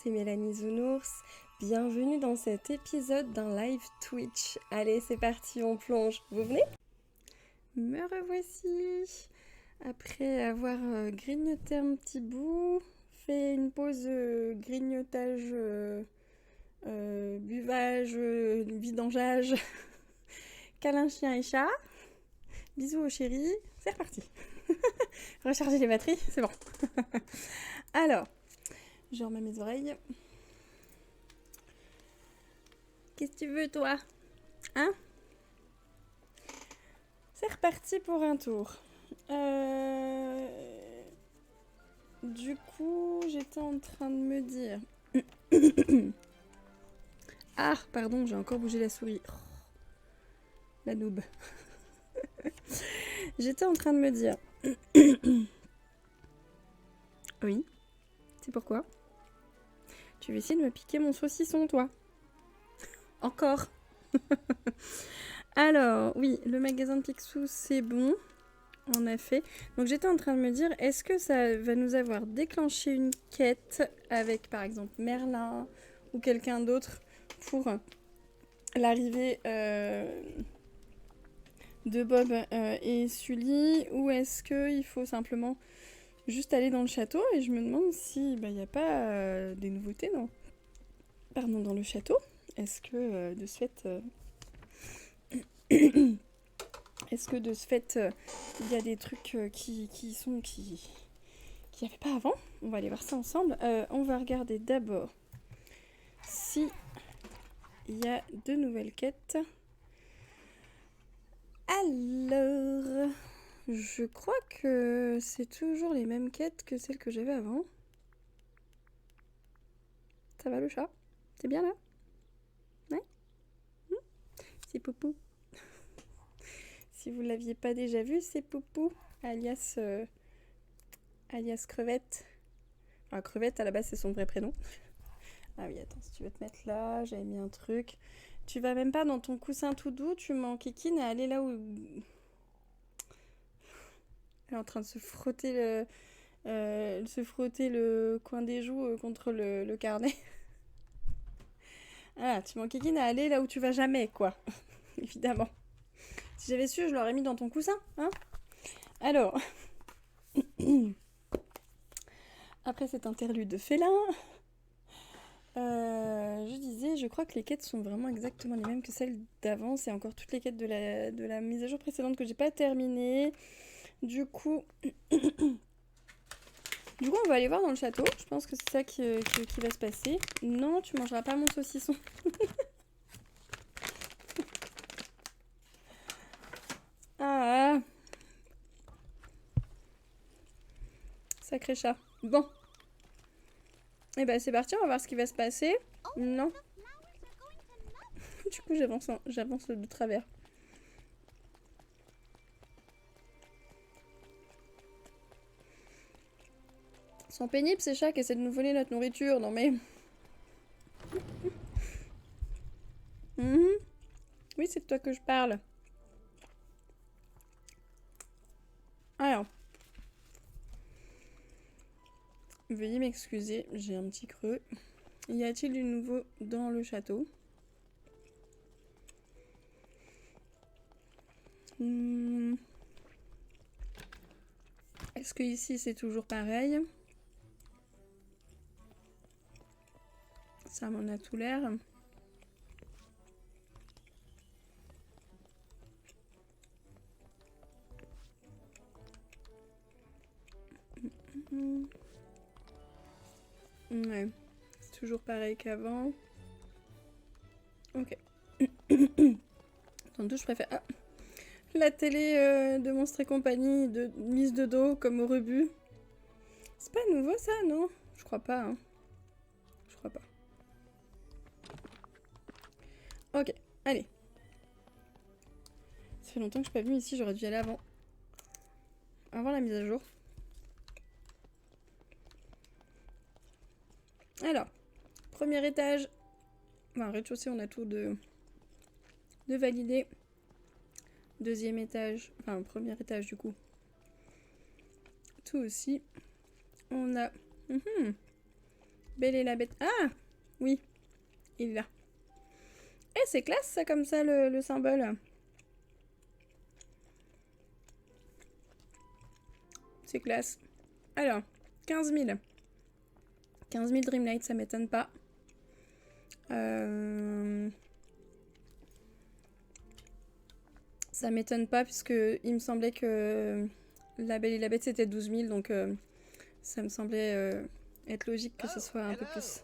c'est Mélanie Zounours. Bienvenue dans cet épisode d'un live Twitch. Allez, c'est parti, on plonge. Vous venez? Me revoici. Après avoir grignoté un petit bout, fait une pause grignotage, buvage, vidangeage, câlin chien et chat. Bisous au chéri, c'est reparti. Recharger les batteries, c'est bon. Alors, je remets mes oreilles. Qu'est-ce que tu veux, toi? Hein? C'est reparti pour un tour. Du coup, j'étais en train de me dire... Ah, pardon, j'ai encore bougé la souris. Oh, la noob. J'étais en train de me dire... Oui, c'est pourquoi? Tu veux essayer de me piquer mon saucisson, toi? Encore. Alors, oui, le magasin de Picsou, c'est bon. En effet. Donc j'étais en train de me dire, est-ce que ça va nous avoir déclenché une quête avec, par exemple, Merlin ou quelqu'un d'autre pour l'arrivée de Bob et Sully, ou est-ce qu'il faut simplement juste aller dans le château? Et je me demande si il n'y a pas des nouveautés dans le château. Est-ce que de ce fait... Est-ce que de ce fait, il y a des trucs qui n'y avait pas avant? On va aller voir ça ensemble. On va regarder d'abord si il y a de nouvelles quêtes. Alors, je crois que c'est toujours les mêmes quêtes que celles que j'avais avant. Ça va le chat? T'es bien là? Ouais? C'est Poupou. Si vous ne l'aviez pas déjà vu, c'est Poupou, alias Crevette. Enfin, Crevette, à la base, c'est son vrai prénom. Ah oui, attends, si tu veux te mettre là, j'avais mis un truc. Tu vas même pas dans ton coussin tout doux, tu m'enquiquines à aller là où... Elle est en train de se frotter le coin des joues contre le carnet. Ah, tu m'enquiquines à aller là où tu vas jamais, quoi. Évidemment. Si j'avais su, je l'aurais mis dans ton coussin, hein. Alors... Après cet interlude de félin... je disais, je crois que les quêtes sont vraiment exactement les mêmes que celles d'avant. C'est encore toutes les quêtes de la mise à jour précédente que j'ai pas terminées. Du coup, on va aller voir dans le château. Je pense que c'est ça qui va se passer. Non, tu mangeras pas mon saucisson. Ah, sacré chat. Bon. Et ben c'est parti, on va voir ce qui va se passer. Non. Du coup, j'avance de travers. Ils sont pénibles ces chats qui essaient de nous voler notre nourriture, non mais... Oui, c'est de toi que je parle. Alors. Veuillez m'excuser, j'ai un petit creux. Y a-t-il du nouveau dans le château? Est-ce que ici c'est toujours pareil? Ça m'en a tout l'air. Ouais, c'est toujours pareil qu'avant. Ok. Tantôt je préfère... Ah, la télé de Monstres et compagnie mise de dos comme au rebut. C'est pas nouveau ça, non? Je crois pas, hein. Je crois pas. Ok, allez. Ça fait longtemps que je suis pas venue ici, j'aurais dû y aller avant. Avant la mise à jour. Alors, premier étage. Enfin, rez-de-chaussée, on a tout de valider. Deuxième étage, enfin premier étage du coup. Tout aussi. On a Belle et la Bête. Ah oui, il est là. Eh, c'est classe ça comme ça le symbole. C'est classe. Alors, 15 000. 15 000 Dreamlight, ça m'étonne pas. Ça m'étonne pas puisque il me semblait que La Belle et la Bête c'était 12 000, donc ça me semblait être logique que ce soit un peu plus.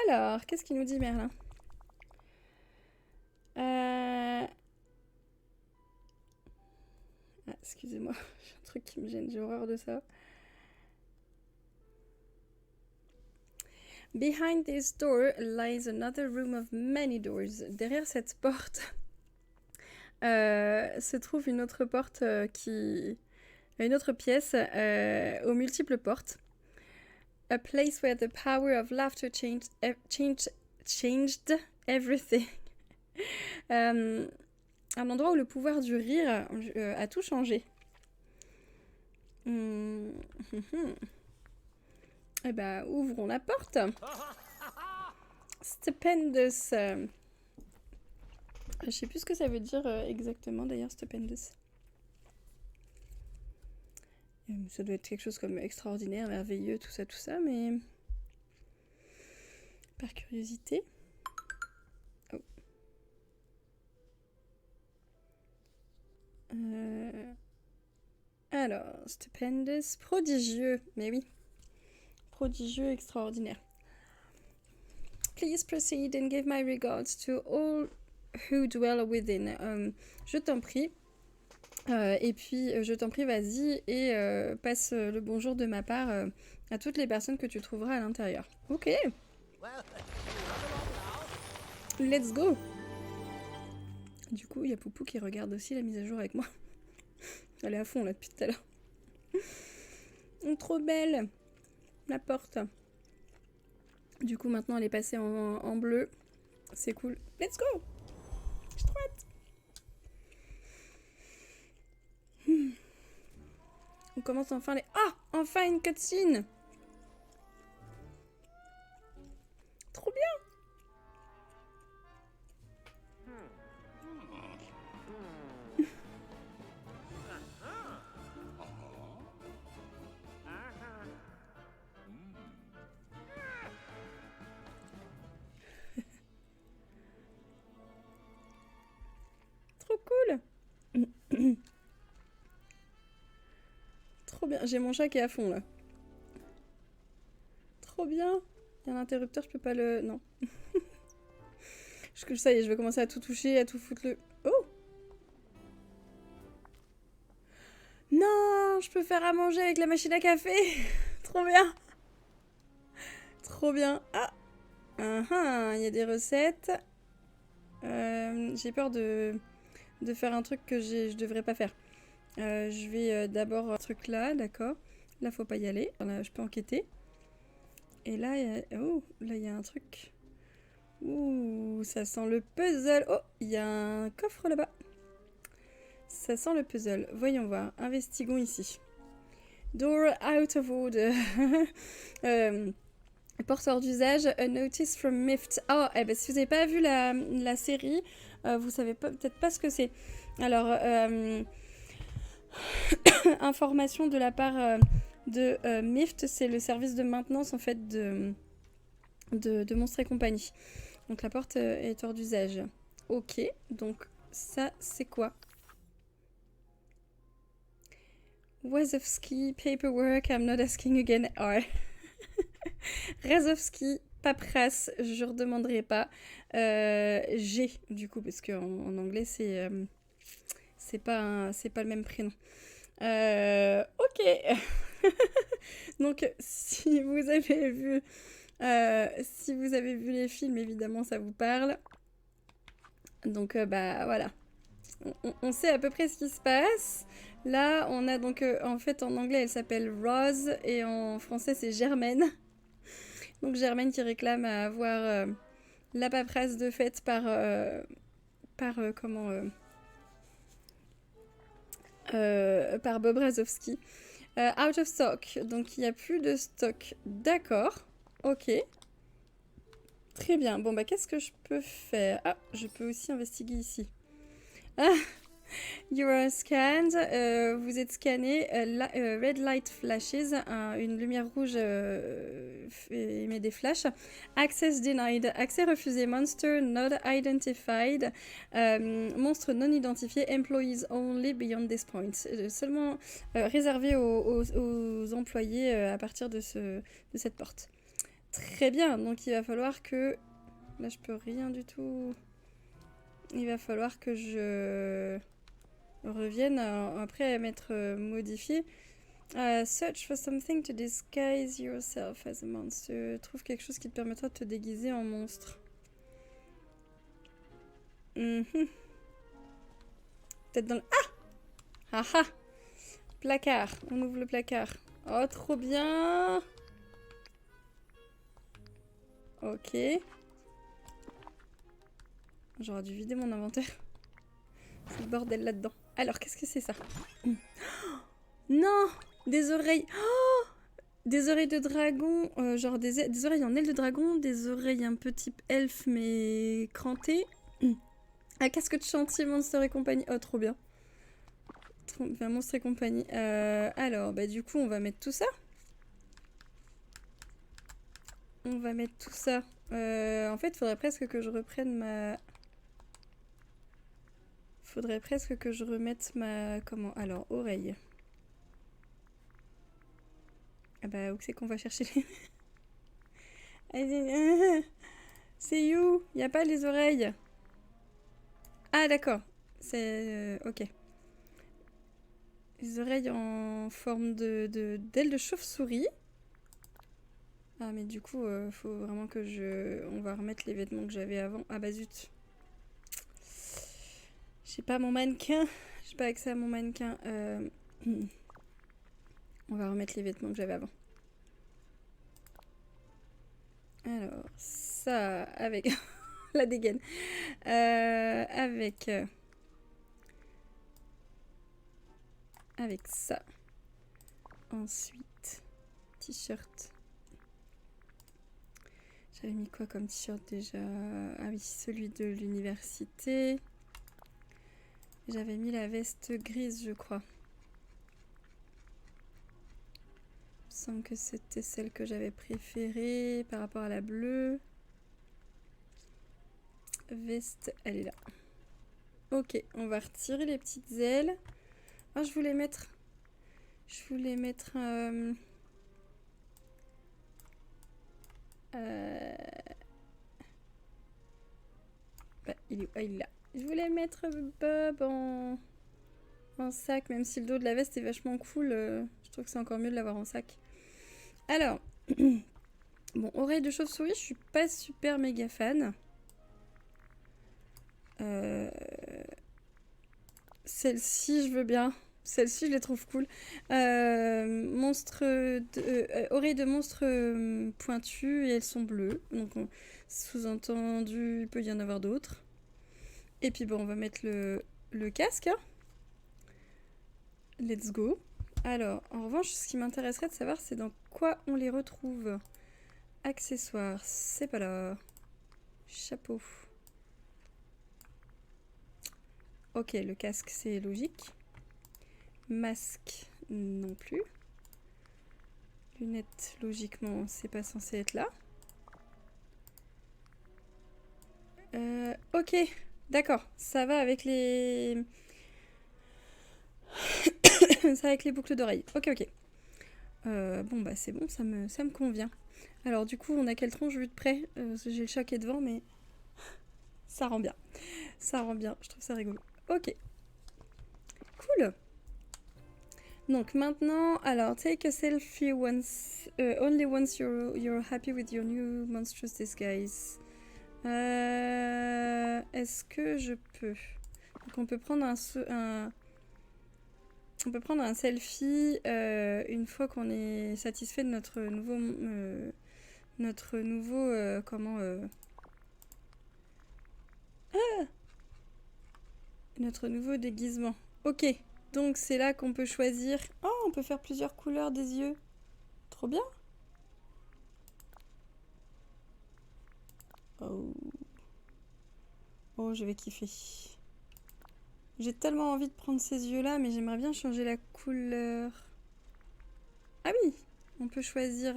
Alors, qu'est-ce qu'il nous dit Merlin? Ah, excusez-moi, j'ai un truc qui me gêne, j'ai horreur de ça. Behind this door lies another room of many doors. Derrière cette porte se trouve une autre porte une autre pièce aux multiples portes. A place where the power of laughter changed everything. Un endroit où le pouvoir du rire a tout changé. Eh ben, ouvrons la porte. Stupendous. Je sais plus ce que ça veut dire exactement d'ailleurs, stupendous. Ça doit être quelque chose comme extraordinaire, merveilleux, tout ça, mais... Par curiosité. Oh. Alors, stupendous, prodigieux, mais oui. Prodigieux, extraordinaire. Please proceed and give my regards to all who dwell within. Je t'en prie. Et puis, je t'en prie, vas-y et passe le bonjour de ma part à toutes les personnes que tu trouveras à l'intérieur. Ok. Let's go. Du coup, il y a Poupou qui regarde aussi la mise à jour avec moi. Elle est à fond là depuis tout à l'heure. Trop belle. La porte. Du coup, maintenant, elle est passée en bleu. C'est cool. Let's go. Je suis trop hâte. On commence enfin les... Ah, enfin une cutscene. Trop bien. Trop cool. Trop bien. J'ai mon chat qui est à fond là. Trop bien. Il y a un interrupteur, je peux pas le... Non. Ça y est, je vais commencer à tout toucher, à tout foutre le... Oh. Non, je peux faire à manger avec la machine à café. Trop bien. Trop bien. Ah. Il y a des recettes. J'ai peur de faire un truc que je devrais pas faire. Je vais d'abord un truc là, d'accord. Là, faut pas y aller. Là, je peux enquêter. Et là, il y a un truc. Ouh, ça sent le puzzle. Oh, il y a un coffre là-bas. Ça sent le puzzle. Voyons voir. Investigons ici. Door out of order. Porteur d'usage. A notice from Mift. Oh, eh ben, si vous n'avez pas vu la série, vous savez peut-être pas ce que c'est. Alors, information de la part de Mift, c'est le service de maintenance en fait de Monstres et compagnie. Donc la porte est hors d'usage. Ok, donc ça c'est quoi? Wazowski, paperwork, I'm not asking again. Ouais. Razowski, paperasse, je redemanderai pas. G, du coup, parce qu'en anglais, c'est pas le même prénom. Ok. Donc, si vous avez vu les films, évidemment, ça vous parle. Donc, bah, voilà. On sait à peu près ce qui se passe. Là, on a donc, en fait, en anglais, elle s'appelle Rose, et en français, c'est Germaine. Donc, Germaine qui réclame à avoir la paperasse de fête par Bob Razowski. Out of stock, donc il n'y a plus de stock. D'accord. Ok. Très bien. Bon, bah, qu'est-ce que je peux faire? Ah, je peux aussi investiguer ici. Ah, you are scanned. Vous êtes scanné. Red light flashes. Une lumière rouge émet des flashs. Access denied. Accès refusé. Monster not identified. Monstre non identifié. Employees only beyond this point. Seulement réservé aux employés à partir de cette porte. Très bien, donc il va falloir que... Là, je peux rien du tout. Il va falloir que je revienne après à m'être modifié. Search for something to disguise yourself as a monster. Trouve quelque chose qui te permettra de te déguiser en monstre. Peut-être dans le... Ah ah. Placard. On ouvre le placard. Oh, trop bien. Ok. J'aurais dû vider mon inventaire. C'est le bordel là-dedans. Alors, qu'est-ce que c'est ça? Non! Des oreilles... Oh, des oreilles de dragon. Genre des oreilles en aile de dragon. Des oreilles un peu type elfe, mais crantées. Un casque de chantier, Monster et compagnie. Oh, trop bien. Trop bien, Monstre et compagnie. Alors, bah du coup, on va mettre tout ça. En fait, faudrait presque que je reprenne ma... Faudrait presque que je remette ma... Comment? Alors, oreille. Ah bah, où c'est qu'on va chercher les... C'est où? Y a pas les oreilles. Ah, d'accord. C'est... ok. Les oreilles en forme d'ailes de chauve-souris. Ah, mais du coup, faut vraiment que je... On va remettre les vêtements que j'avais avant. Ah bah zut. J'ai pas mon mannequin. J'ai pas accès à mon mannequin. On va remettre les vêtements que j'avais avant. Alors, ça, avec... la dégaine. Avec ça. Ensuite, t-shirt. J'avais mis quoi comme t-shirt déjà? Ah oui, celui de l'université. J'avais mis la veste grise, je crois. Il me semble que c'était celle que j'avais préférée par rapport à la bleue. Veste, elle est là. Ok, on va retirer les petites ailes. Ah, je voulais mettre... Bah, il est où? Ah, il est là. Je voulais mettre Bob en sac, même si le dos de la veste est vachement cool. Je trouve que c'est encore mieux de l'avoir en sac. Alors, bon, oreille de chauve-souris, je suis pas super méga fan. Celle-ci, je veux bien. Celle-ci, je les trouve cool. Oreilles de monstre pointues et elles sont bleues. Donc, sous-entendu, il peut y en avoir d'autres. Et puis, bon, on va mettre le casque. Hein. Let's go. Alors, en revanche, ce qui m'intéresserait de savoir, c'est dans quoi on les retrouve. Accessoires, c'est pas là. Chapeau. Ok, le casque, c'est logique. Masque, non plus. Lunettes, logiquement, c'est pas censé être là. Ok, d'accord. Ça va avec les... ça va avec les boucles d'oreilles. Ok, ok. Bon, bah c'est bon, ça me convient. Alors du coup, on a quelle tronche vue de près? J'ai le chat qui est devant, mais... ça rend bien. Ça rend bien, je trouve ça rigolo. Ok. Cool. Donc maintenant, alors, take a selfie only once you're happy with your new monstrous disguise. Est-ce que je peux? Donc on peut prendre on peut prendre un selfie une fois qu'on est satisfait de notre nouveau comment notre nouveau déguisement. Ok, donc c'est là qu'on peut choisir. Oh, on peut faire plusieurs couleurs des yeux. Trop bien. Oh. Oh, je vais kiffer. J'ai tellement envie de prendre ces yeux-là, mais j'aimerais bien changer la couleur. Ah oui, on peut choisir...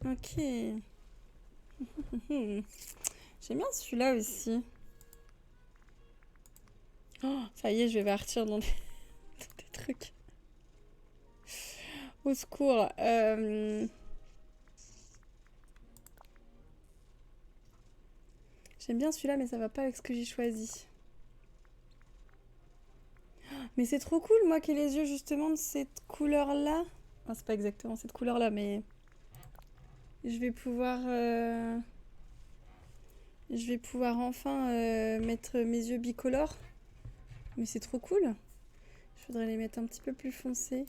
Ok. J'aime bien celui-là aussi. Oh, ça y est, je vais partir dans des trucs. Au secours. J'aime bien celui-là, mais ça va pas avec ce que j'ai choisi. Mais c'est trop cool, moi, qu'il ait les yeux justement de cette couleur-là. Enfin, c'est pas exactement cette couleur-là, mais... Je vais pouvoir... Je vais pouvoir enfin mettre mes yeux bicolores. Mais c'est trop cool. Je voudrais les mettre un petit peu plus foncés.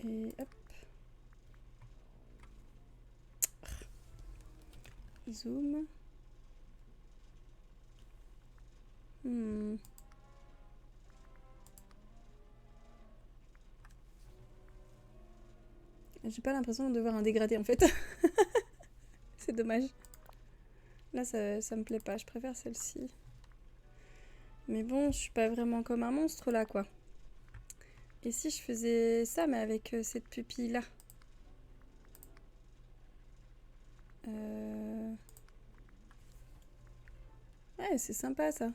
Et hop. Zoom. J'ai pas l'impression de voir un dégradé en fait. C'est dommage. Là, ça me plaît pas. Je préfère celle-ci. Mais bon, je suis pas vraiment comme un monstre là, quoi. Et si je faisais ça, mais avec cette pupille-là? Ouais, c'est sympa ça.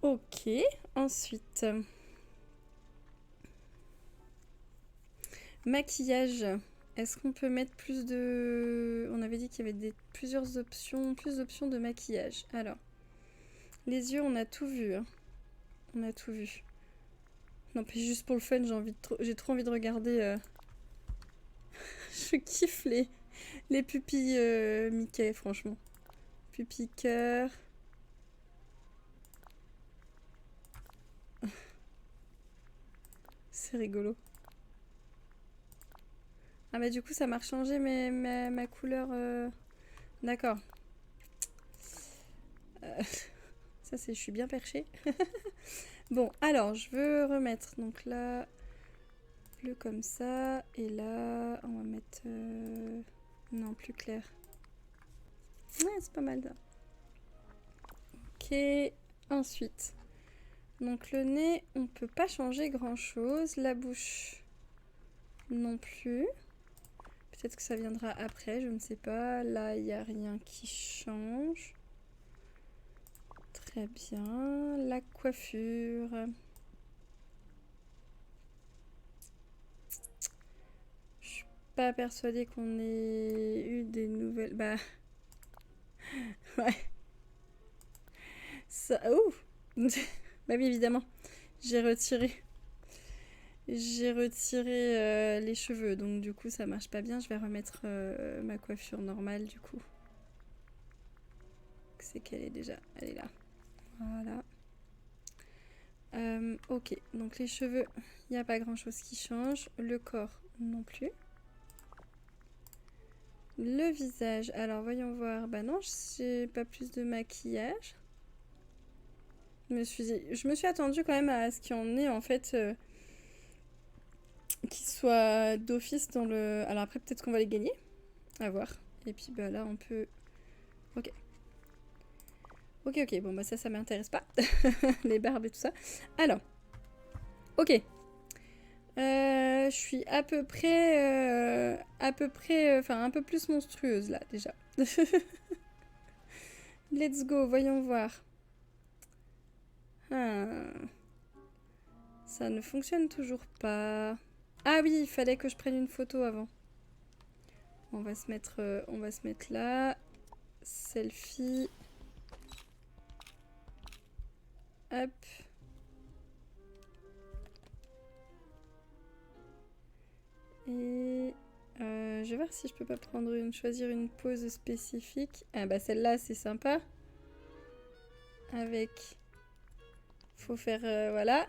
Ok, ensuite. Maquillage. Est-ce qu'on peut mettre plus de... On avait dit qu'il y avait plusieurs options, plus d'options de maquillage. Alors, les yeux, on a tout vu. Hein. On a tout vu. Non, puis juste pour le fun, j'ai trop envie de regarder... Je kiffe les pupilles Mickey, franchement. Pupilles cœur. C'est rigolo. Ah bah du coup, ça m'a changé ma couleur... D'accord. Ça, c'est... Je suis bien perchée. Bon, alors, je veux remettre... Donc là... Bleu comme ça. Et là, on va mettre... Non, plus clair. Ouais, c'est pas mal ça. Ok. Ensuite. Donc le nez, on peut pas changer grand chose. La bouche, non plus. Peut-être que ça viendra après, je ne sais pas. Là, il n'y a rien qui change. Très bien. La coiffure. Je suis pas persuadée qu'on ait eu des nouvelles... Bah... ouais. Ça... Ouh. Bah oui, évidemment. J'ai retiré les cheveux, donc du coup ça marche pas bien. Je vais remettre ma coiffure normale du coup. C'est qu'elle est déjà... Elle est là. Voilà. Ok, donc les cheveux, il n'y a pas grand chose qui change. Le corps, non plus. Le visage, alors voyons voir. Bah non, j'ai pas plus de maquillage. Je me suis attendue quand même à ce qu'il y en ait en fait qui soit d'office dans le... Alors après peut-être qu'on va les gagner. À voir. Et puis bah là on peut... Ok. Ok, bon bah ça m'intéresse pas. Les barbes et tout ça. Alors. Ok. Je suis à peu près, enfin un peu plus monstrueuse là déjà. Let's go, voyons voir. Ah. Ça ne fonctionne toujours pas. Ah oui, il fallait que je prenne une photo avant. On va se mettre là. Selfie. Hop. Et je vais voir si je peux pas choisir une pose spécifique. Ah bah celle-là c'est sympa. Avec... Faut faire... voilà.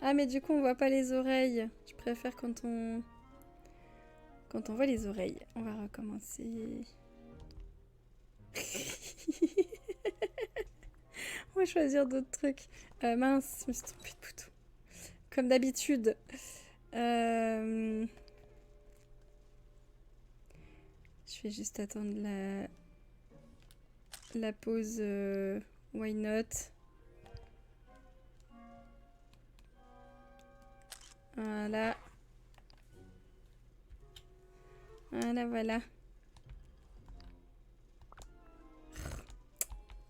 Ah mais du coup on voit pas les oreilles. Je préfère quand on voit les oreilles. On va recommencer. On va choisir d'autres trucs. Mince, je me suis trompée de bouton. Comme d'habitude. Je vais juste attendre la pause why not. Voilà. Voilà.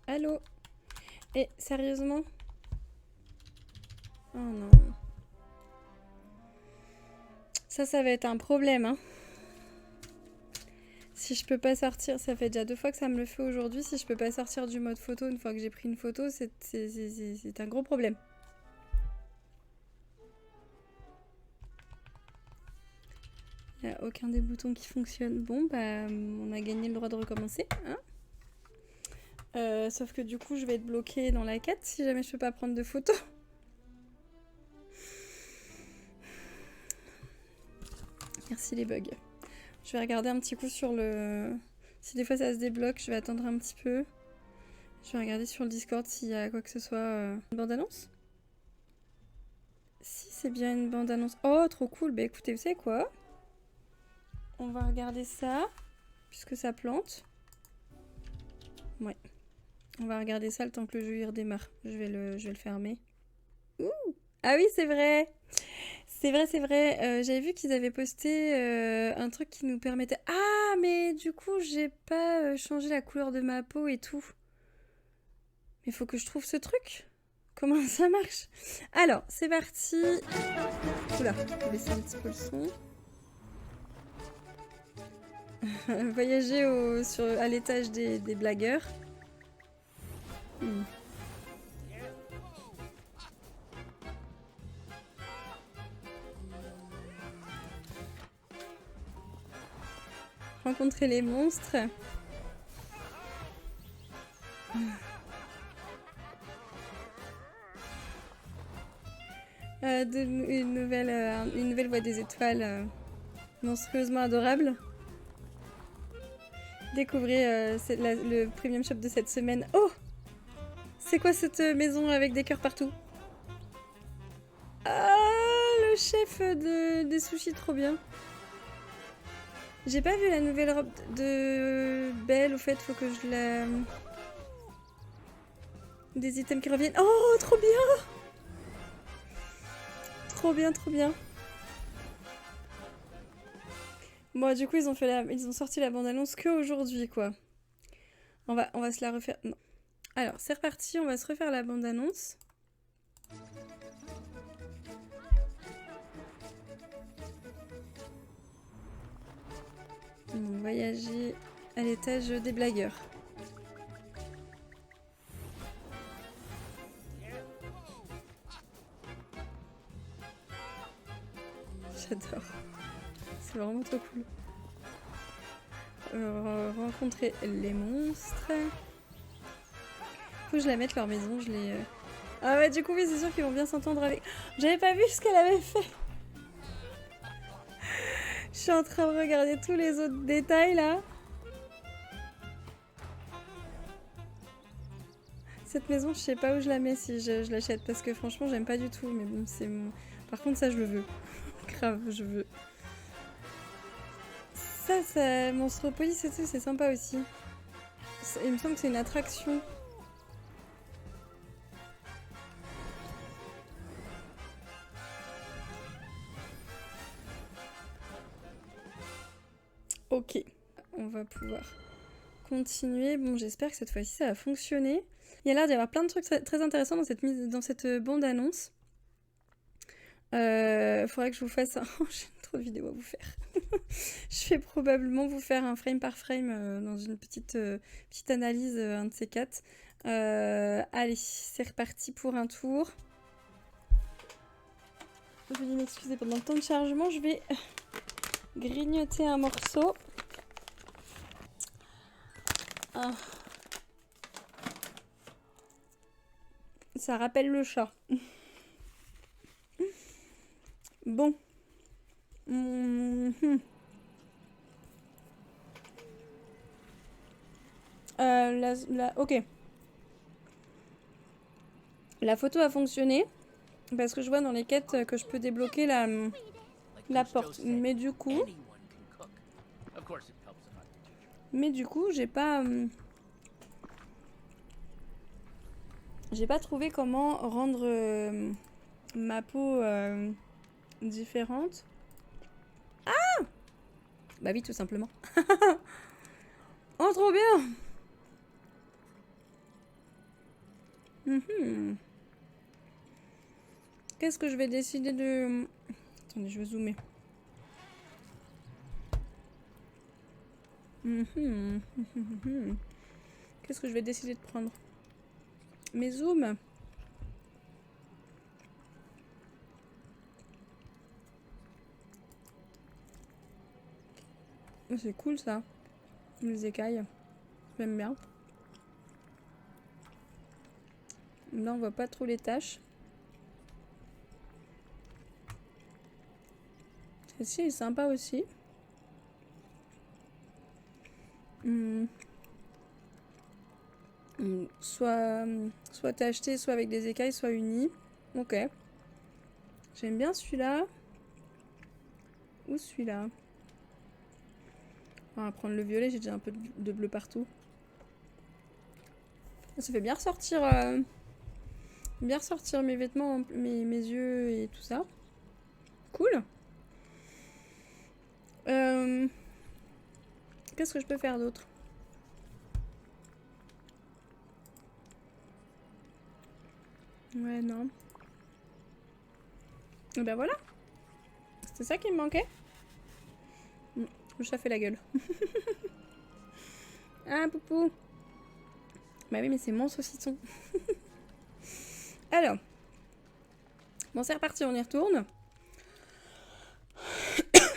Allô? Et sérieusement? Oh non. Ça va être un problème, hein. Si je peux pas sortir, ça fait déjà 2 fois que ça me le fait aujourd'hui. Si je peux pas sortir du mode photo une fois que j'ai pris une photo, c'est un gros problème. Il n'y a aucun des boutons qui fonctionne. Bon, bah, on a gagné le droit de recommencer, hein. Sauf que du coup, je vais être bloquée dans la quête si jamais je peux pas prendre de photos. Merci les bugs. Je vais regarder un petit coup sur le... Si des fois ça se débloque, je vais attendre un petit peu. Je vais regarder sur le Discord s'il y a quoi que ce soit. Une bande-annonce? Si, c'est bien une bande-annonce. Oh, trop cool. Bah écoutez, vous savez quoi? On va regarder ça, puisque ça plante. Ouais. On va regarder ça le temps que le jeu y redémarre. Je vais le fermer. Ouh! Ah oui, c'est vrai! C'est vrai. J'avais vu qu'ils avaient posté un truc qui nous permettait... Ah, mais du coup, j'ai pas changé la couleur de ma peau et tout. Mais faut que je trouve ce truc. Comment ça marche? Alors, c'est parti. Oula, je vais baisser un petit peu le son. Voyager à l'étage des blagueurs. Rencontrer les monstres. Une nouvelle voie des étoiles monstrueusement adorable. Découvrez le premium shop de cette semaine. Oh! C'est quoi cette maison avec des cœurs partout? Ah, le chef des sushis, trop bien. J'ai pas vu la nouvelle robe de Belle, au fait, faut que je la... Des items qui reviennent. Oh, trop bien! Trop bien. Bon, du coup, ils ont sorti la bande-annonce que aujourd'hui, quoi. On va se la refaire. Non. Alors, c'est reparti, on va se refaire la bande-annonce. Voyager à l'étage des blagueurs. J'adore. C'est vraiment trop cool. Rencontrer les monstres. Faut que je la mette leur maison, je les... Ah ouais, du coup, oui, c'est sûr qu'ils vont bien s'entendre avec... J'avais pas vu ce qu'elle avait fait. Je suis en train de regarder tous les autres détails, là. Cette maison, je sais pas où je la mets si je l'achète, parce que franchement, j'aime pas du tout, mais bon, c'est... Par contre, ça, je le veux. Grave, je veux. Ça, Monstropolis et tout, c'est sympa aussi. Il me semble que c'est une attraction. Ok, on va pouvoir continuer. Bon, j'espère que cette fois-ci, ça va fonctionner. Il y a l'air d'y avoir plein de trucs très intéressants dans cette bande-annonce. Faudrait que je vous fasse un... J'ai trop de vidéos à vous faire. Je vais probablement vous faire un frame par frame dans une petite analyse, un de ces 4. Allez, c'est reparti pour un tour. Veuillez m'excuser pendant le temps de chargement, je vais grignoter un morceau. Ah. Ça rappelle le chat. Bon. Ok. La photo a fonctionné. Parce que je vois dans les quêtes que je peux débloquer la porte. Mais du coup... Mais du coup, j'ai pas trouvé comment rendre ma peau différente. Ah! Bah oui, tout simplement. Oh, trop bien! Qu'est-ce que je vais décider de... Attendez, je vais zoomer. Qu'est-ce que je vais décider de prendre? Mes zooms. C'est cool ça. Les écailles. J'aime bien. Là, on voit pas trop les taches. Celle-ci est sympa aussi. Soit t'as acheté, soit avec des écailles, soit uni. Ok. J'aime bien celui-là. Ou celui-là. On va prendre le violet, j'ai déjà un peu de bleu partout. Ça fait bien ressortir, mes vêtements, mes yeux et tout ça. Cool. Qu'est-ce que je peux faire d'autre? Ouais, non. Et ben voilà. C'était ça qui me manquait. Le chat fait la gueule. Ah, poupou. Bah oui, mais c'est mon saucisson. Alors. Bon, c'est reparti, on y retourne.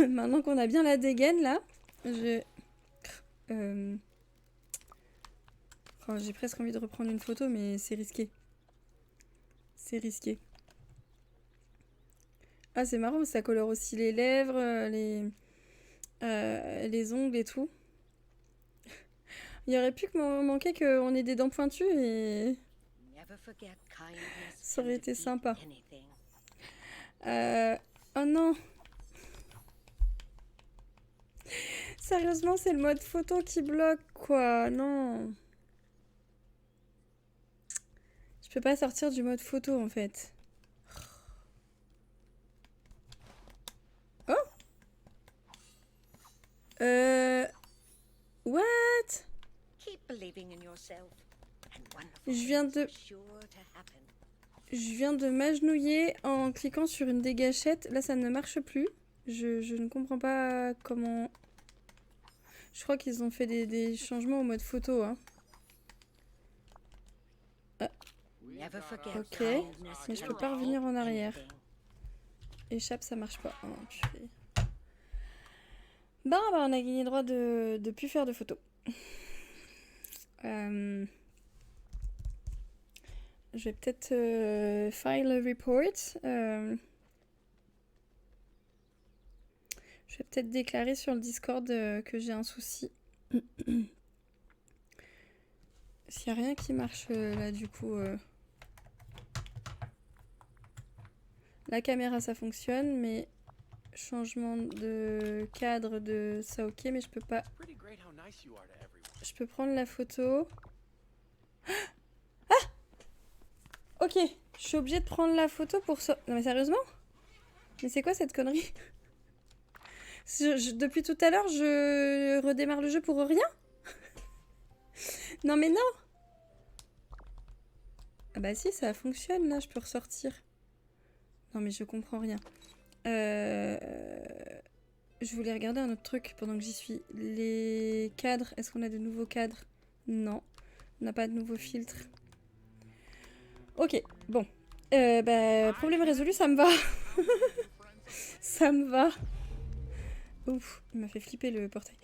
Maintenant qu'on a bien la dégaine, là, j'ai presque envie de reprendre une photo, mais c'est risqué. C'est risqué. Ah, c'est marrant, ça colore aussi les lèvres, les ongles et tout. Il y aurait pu que manquer qu'on ait des dents pointues et ça aurait été sympa. Oh non. Sérieusement, c'est le mode photo qui bloque, quoi. Non. Je peux pas sortir du mode photo, en fait. Oh. What? Je viens de m'agenouiller en cliquant sur une des gâchettes. Là, ça ne marche plus. Je ne comprends pas comment... Je crois qu'ils ont fait des changements au mode photo. Hein. Ah. Ok. Mais je peux pas revenir en arrière. Échappe, ça marche pas. Oh, purée. Bah, on a gagné le droit de plus faire de photos. Je vais peut-être file a report. Je vais peut-être déclarer sur le Discord que j'ai un souci. S'il n'y a rien qui marche là, du coup... La caméra, ça fonctionne, mais... Changement de cadre de ça, ok, mais je peux pas... Je peux prendre la photo. Ah! Ok, je suis obligée de prendre la photo pour ça. Non mais sérieusement? Mais c'est quoi cette connerie? Depuis tout à l'heure, je redémarre le jeu pour rien? Non mais non! Ah bah si, ça fonctionne là, je peux ressortir. Non mais je comprends rien. Je voulais regarder un autre truc pendant que j'y suis. Les cadres, est-ce qu'on a de nouveaux cadres? Non, on n'a pas de nouveaux filtres. Ok, bon. Bah, problème résolu, ça me va. Ça me va. Ouf, il m'a fait flipper le portail.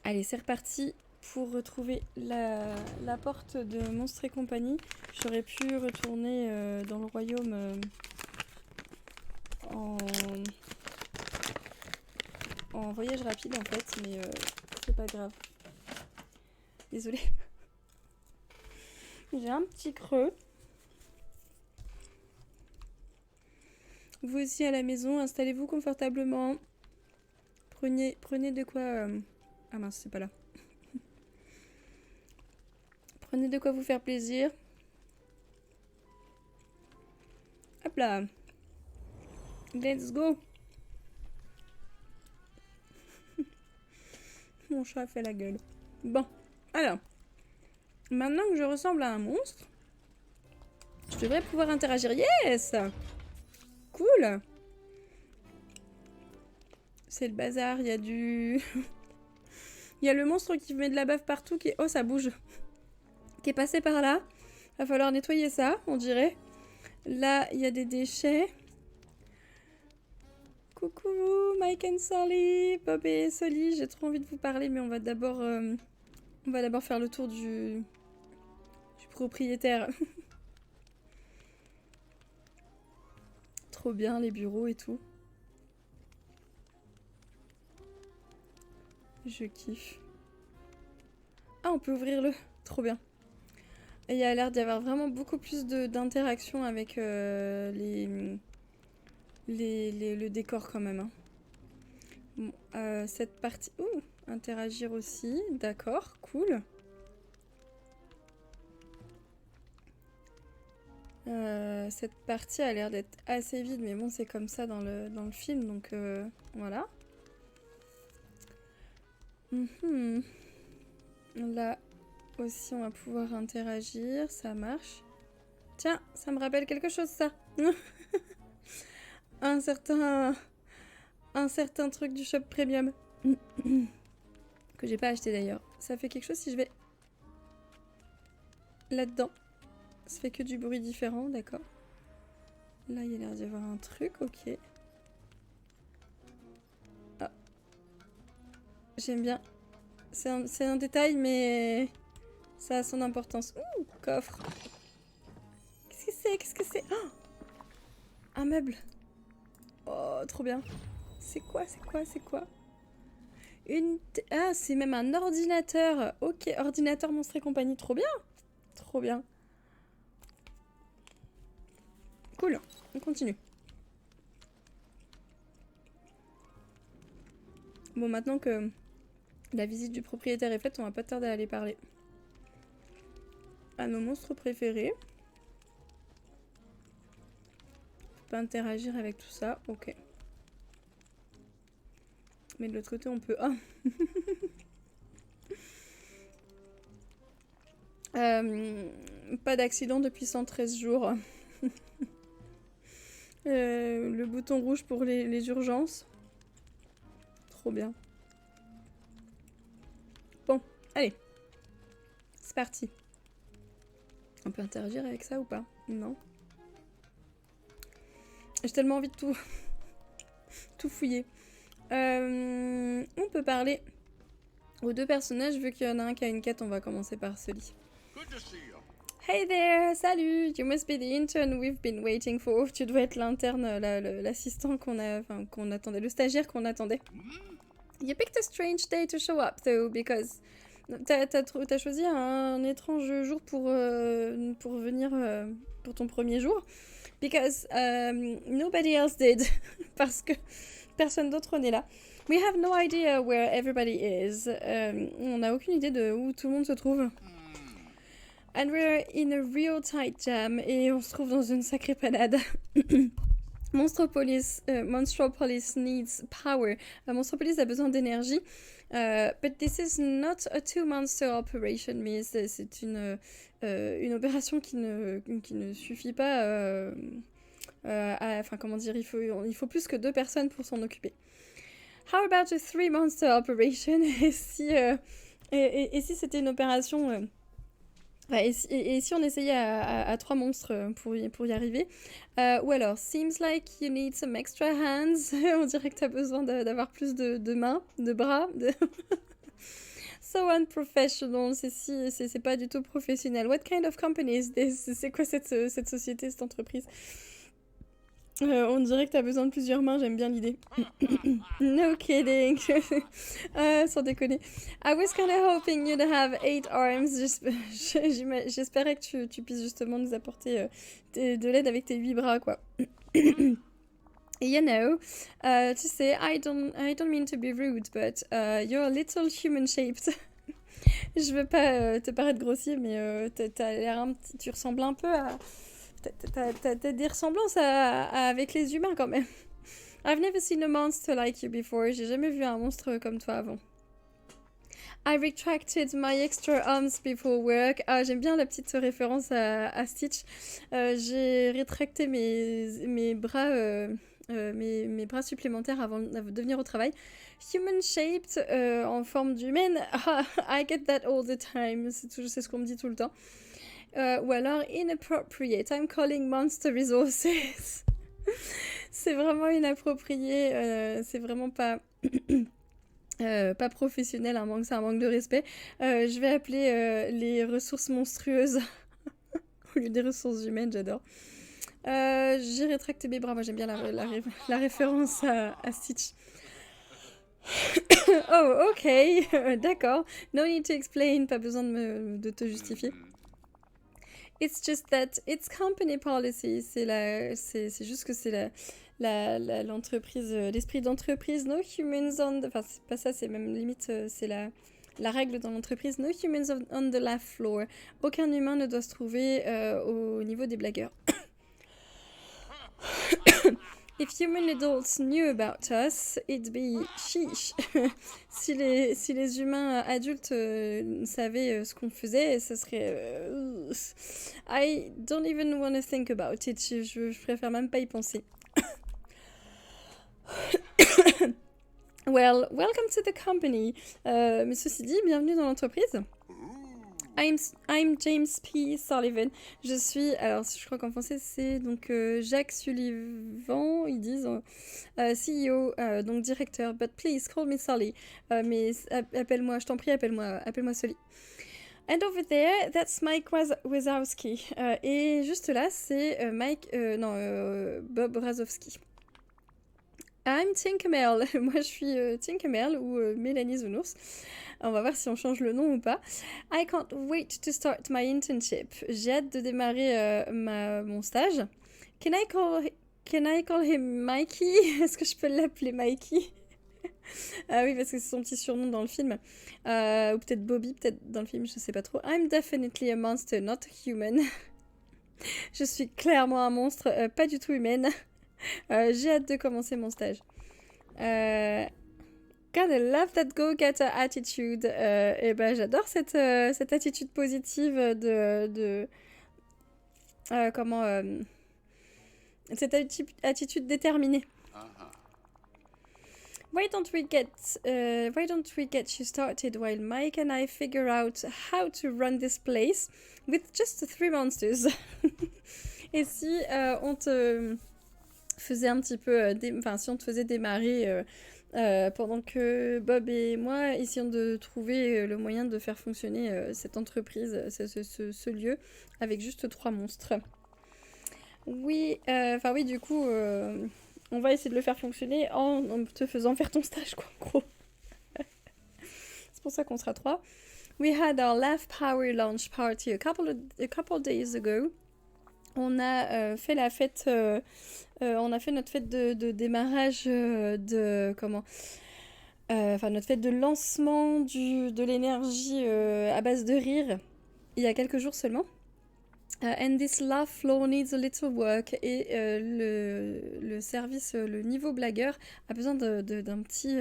Allez, c'est reparti pour retrouver la porte de Monstres et compagnie. J'aurais pu retourner dans le royaume en voyage rapide en fait, mais c'est pas grave. Désolée. J'ai un petit creux. Vous aussi à la maison, installez-vous confortablement. Prenez de quoi Ah mince, c'est pas là. Prenez de quoi vous faire plaisir. Hop là. Let's go. Mon chat fait la gueule. Bon, alors. Maintenant que je ressemble à un monstre, je devrais pouvoir interagir. Yes! Cool! C'est le bazar, il y a du... Il y a le monstre qui met de la bave partout qui est... Oh, ça bouge. Qui est passé par là. Va falloir nettoyer ça, on dirait. Là, il y a des déchets. Coucou, Mike and Sully, Bob et Sully. J'ai trop envie de vous parler, mais on va d'abord faire le tour du propriétaire. Trop bien, les bureaux et tout. Je kiffe. Ah, on peut ouvrir le... Trop bien. Et il y a l'air d'y avoir vraiment beaucoup plus d'interaction avec le décor quand même. Hein. Bon, cette partie... Ouh, interagir aussi. D'accord, cool. Cette partie a l'air d'être assez vide, mais bon, c'est comme ça dans le film, donc voilà. Là aussi, on va pouvoir interagir, ça marche. Tiens, ça me rappelle quelque chose, ça. un certain truc du shop premium. Que j'ai pas acheté d'ailleurs. Ça fait quelque chose si je vais là-dedans. Ça fait que du bruit différent, d'accord. Là, il y a l'air d'y avoir un truc, ok. Ah. J'aime bien. C'est un détail, mais ça a son importance. Ouh, coffre. Qu'est-ce que c'est? Qu'est-ce que c'est? Oh, un meuble. Oh, trop bien. C'est quoi? C'est quoi? C'est quoi? Ah, c'est même un ordinateur. Ok, ordinateur Monstres et compagnie. Trop bien. Trop bien. Cool. On continue. Bon, maintenant que la visite du propriétaire est faite, on va pas tarder à aller parler à nos monstres préférés. On peut pas interagir avec tout ça. Ok. Mais de l'autre côté, on peut... Ah. Pas d'accident depuis 113 jours. Le bouton rouge pour les urgences. Trop bien. Bon, allez. C'est parti. On peut interagir avec ça ou pas? Non. J'ai tellement envie de tout... tout fouiller. On peut parler aux deux personnages. Vu qu'il y en a un qui a une quête, on va commencer par celui. Hey there, salut, you must be the intern we've been waiting for. Tu dois être l'interne, l'assistant qu'on attendait, le stagiaire qu'on attendait. You picked a strange day to show up though, because... T'as choisi un étrange jour pour venir pour ton premier jour. Because nobody else did. Parce que personne d'autre n'est là. We have no idea where everybody is. On n'a aucune idée de où tout le monde se trouve. And we're in a real tight jam. Et on se trouve dans une sacrée panade. Monstropolis needs power. Monstropolis a besoin d'énergie. But this is not a two-monster operation, mais c'est une opération qui ne suffit pas enfin comment dire, il faut plus que 2 personnes pour s'en occuper. How about a 3-monster operation? Et si c'était une opération et si on essayait à 3 monstres pour y arriver? Ou alors, seems like you need some extra hands. On dirait que t'as besoin d'avoir plus de mains, de bras. So unprofessional, c'est pas du tout professionnel. What kind of company is this? C'est quoi cette société, cette entreprise? On dirait que t'as besoin de plusieurs mains, j'aime bien l'idée. No kidding. Sans déconner. I was kind of hoping you'd have 8 arms. J'espérais que tu puisses justement nous apporter de l'aide avec tes 8 bras, quoi. You know, tu sais, I don't mean to be rude, but you're a little human-shaped. Je veux pas te paraître grossier, mais t'as l'air tu ressembles un peu à... T'as des ressemblances avec les humains quand même. I've never seen a monster like you before. J'ai jamais vu un monstre comme toi avant. I retracted my extra arms before work. Ah, j'aime bien la petite référence à Stitch. J'ai rétracté mes bras... mes bras supplémentaires avant de venir au travail. Human-shaped, en forme d'humaine. I get that all the time. C'est ce qu'on me dit tout le temps. Ou alors inappropriate. I'm calling monster resources. C'est vraiment inapproprié. C'est vraiment pas... pas professionnel, c'est un manque de respect. Je vais appeler les ressources monstrueuses au lieu des ressources humaines, j'adore. J'ai rétracté mes bras, moi j'aime bien la référence à Stitch. Oh, ok, d'accord. No need to explain, pas besoin de te justifier. It's just that it's company policy. C'est juste que c'est l'entreprise, l'esprit d'entreprise. No humans on the... Enfin, c'est pas ça, c'est même limite, c'est la règle dans l'entreprise. No humans on the laugh floor. Aucun humain ne doit se trouver au niveau des blagueurs. If human adults knew about us, it'd be sheesh. si les humains adultes savaient ce qu'on faisait, ça serait... I don't even want to think about it. Je préfère même pas y penser. Well, welcome to the company. Mais ceci dit, bienvenue dans l'entreprise. I'm James P. Sullivan. Je suis, alors je crois qu'en français c'est donc Jacques Sullivan, ils disent CEO, donc directeur. But please call me Sully. Mais appelle-moi, je t'en prie, appelle-moi Sully. And over there, that's Mike Wazowski. Et juste là, c'est Bob Razowski. I'm Tinkerbell. Moi, je suis Tinkerbell ou Mélanie Zounours. On va voir si on change le nom ou pas. I can't wait to start my internship. J'ai hâte de démarrer mon stage. Can I call him Mikey? Est-ce que je peux l'appeler Mikey? Ah oui, parce que c'est son petit surnom dans le film. Ou peut-être Bobby, peut-être dans le film, je sais pas trop. I'm definitely a monster, not a human. Je suis clairement un monstre, pas du tout humaine. J'ai hâte de commencer mon stage. God, I love that go-getter attitude. Et ben, j'adore cette attitude positive cette attitude déterminée. Why don't we get you started while Mike and I figure out how to run this place with just 3 monsters? Et si on te faisait un petit peu, si on te faisait démarrer pendant que Bob et moi essayons de trouver le moyen de faire fonctionner cette entreprise, ce lieu, avec juste 3 monstres. Oui, du coup, on va essayer de le faire fonctionner en te faisant faire ton stage, quoi, en gros. C'est pour ça qu'on sera 3. We had our Laugh Power launch party a couple days ago. On a fait la fête, on a fait notre fête de démarrage notre fête de lancement de l'énergie à base de rire il y a quelques jours seulement. And this laugh floor needs a little work. Et le service, le niveau blagueur a besoin d'un petit...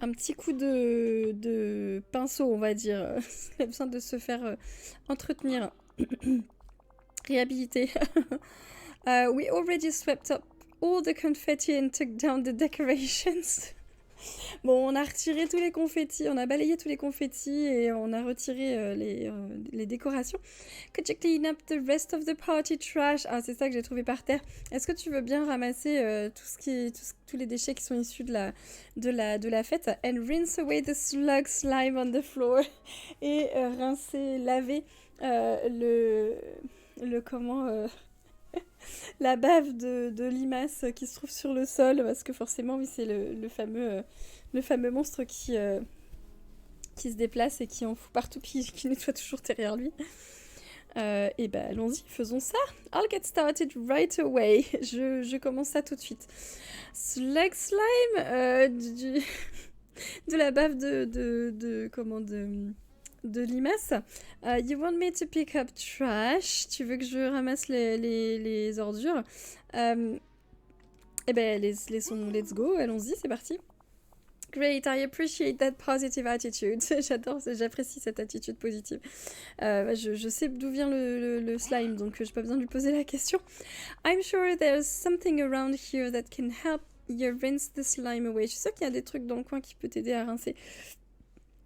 un petit coup de pinceau, on va dire. Il a besoin de se faire entretenir. Réhabiliter. We already swept up all the confetti and took down the decorations. Bon, on a retiré tous les confettis, on a balayé tous les confettis et on a retiré les décorations. Could you clean up the rest of the party trash? Ah, c'est ça que j'ai trouvé par terre. Est-ce que tu veux bien ramasser tous les déchets qui sont issus de la fête? And rinse away the slug slime on the floor. Et laver la bave de limaces qui se trouve sur le sol, parce que forcément, oui, c'est le fameux monstre qui se déplace et qui en fout partout, qui nettoie toujours derrière lui. Et ben allons-y, faisons ça. I'll get started right away. Je commence ça tout de suite. Slug slime, de la bave de limace. You want me to pick up trash? Tu veux que je ramasse les ordures? Eh ben laissons, let's go, allons-y, c'est parti. Great, I appreciate that positive attitude. J'adore, j'apprécie cette attitude positive. Je sais d'où vient le slime, donc j'ai pas besoin de lui poser la question. I'm sure there's something around here that can help you rinse the slime away. Je suis sûre qu'il y a des trucs dans le coin qui peut t'aider à rincer.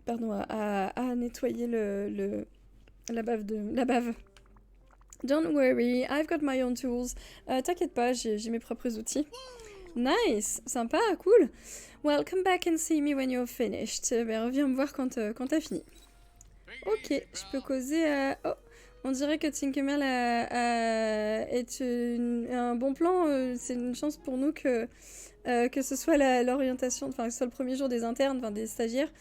Pardon, à nettoyer la bave. Don't worry, I've got my own tools. T'inquiète pas, j'ai mes propres outils. Nice, sympa, cool. Well, come back and see me when you're finished. Ben, reviens me voir quand t'as fini. Ok, je peux causer à... Oh, on dirait que Tinkerbell est un bon plan. C'est une chance pour nous que ce soit l'orientation, enfin que ce soit le premier jour des internes, enfin des stagiaires.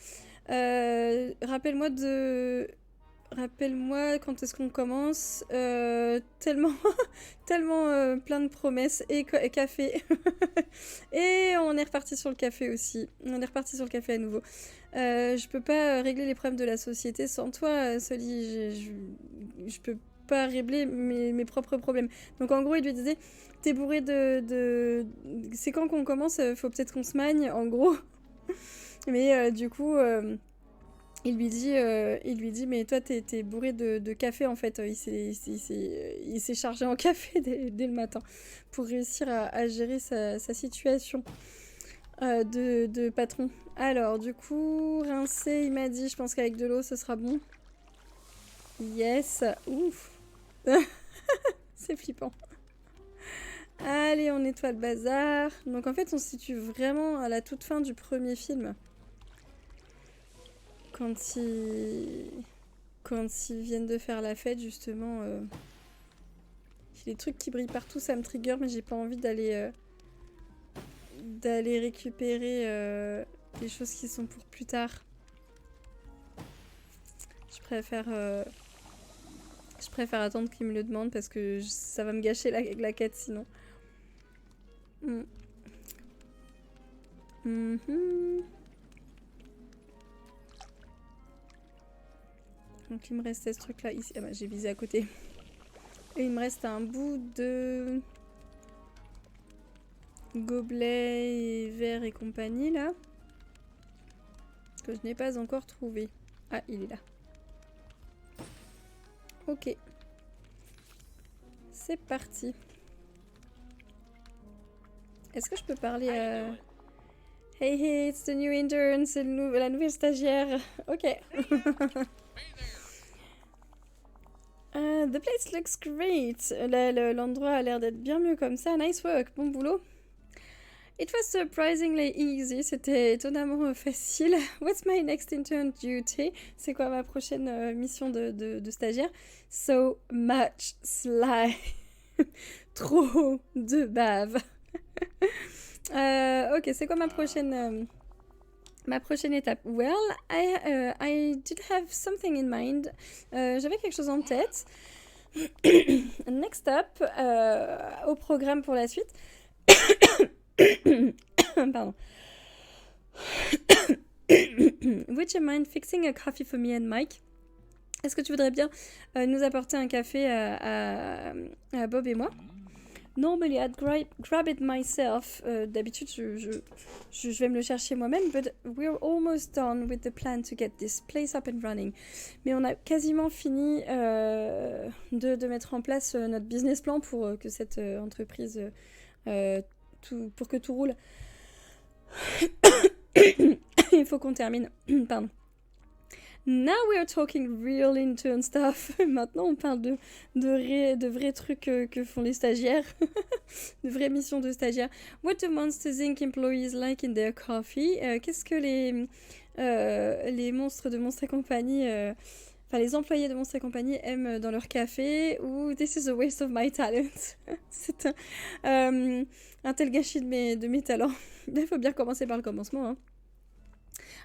Rappelle-moi quand est-ce qu'on commence. Tellement plein de promesses et café. Et on est reparti sur le café aussi. On est reparti sur le café à nouveau. Je peux pas régler les problèmes de la société sans toi, Sully. Je peux pas régler mes propres problèmes. Donc en gros, il lui disait, t'es bourré de... C'est quand qu'on commence? Faut peut-être qu'on se magne, en gros. Mais du coup... Il lui dit, mais toi, t'es bourré de café, en fait. Il s'est chargé en café dès le matin pour réussir à gérer sa situation de patron. Alors, du coup, rincer, il m'a dit, je pense qu'avec de l'eau, ce sera bon. Yes. Ouf. C'est flippant. Allez, on nettoie le bazar. Donc, en fait, on se situe vraiment à la toute fin du premier film. Quand ils viennent de faire la fête, justement, j'ai des trucs qui brillent partout, ça me trigger, mais j'ai pas envie d'aller récupérer des choses qui sont pour plus tard. Je préfère attendre qu'ils me le demandent parce que ça va me gâcher la quête sinon. Donc il me restait ce truc là ici. Ah bah j'ai visé à côté. Et il me reste un bout de gobelet et verre et compagnie là. Que je n'ai pas encore trouvé. Ah, il est là. Ok. C'est parti. Est-ce que je peux parler à... Hey, hey, it's the new intern. C'est la nouvelle stagiaire. Ok. The place looks great. L'endroit a l'air d'être bien mieux comme ça. Nice work, bon boulot. It was surprisingly easy. C'était étonnamment facile. What's my next intern duty? C'est quoi ma prochaine mission de stagiaire? So much slime. Trop de bave. Ok, c'est quoi ma prochaine étape? Well, I did have something in mind. J'avais quelque chose en tête. Next up, au programme pour la suite. Pardon. Would you mind fixing a coffee for me and Mike? Est-ce que tu voudrais bien nous apporter un café à Bob et moi? Normally, I'd grab it myself. D'habitude, je vais me le chercher moi-même. But we're almost done with the plan to get this place up and running. Mais on a quasiment fini de mettre en place notre business plan pour que cette entreprise, pour que tout roule. Il faut qu'on termine. Pardon. Now we're talking real intern stuff. Maintenant, on parle de vrais trucs que font les stagiaires. De vraies missions de stagiaires. What do Monsters Inc. employees like in their coffee? Qu'est-ce que les monstres de Monstres et compagnie... les employés de Monstres et compagnie aiment dans leur café? Ou this is a waste of my talent. C'est un tel gâchis de mes talents. Il faut bien commencer par le commencement, hein.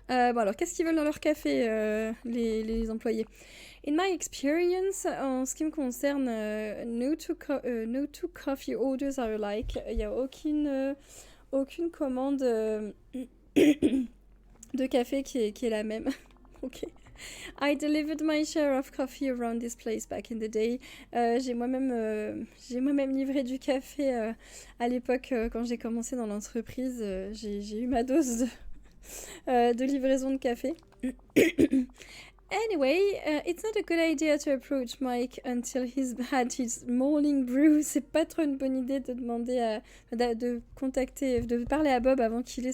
Bon alors, qu'est-ce qu'ils veulent dans leur café, les employés? In my experience, en ce qui me concerne, no two coffee orders are alike. Il n'y a aucune commande de café qui est la même. Ok. I delivered my share of coffee around this place back in the day. J'ai moi-même livré du café à l'époque quand j'ai commencé dans l'entreprise. J'ai eu ma dose de livraison de café. Anyway, it's not a good idea to approach Mike until he's had his morning brew. C'est pas trop une bonne idée de demander de contacter, de parler à Bob avant qu'il ait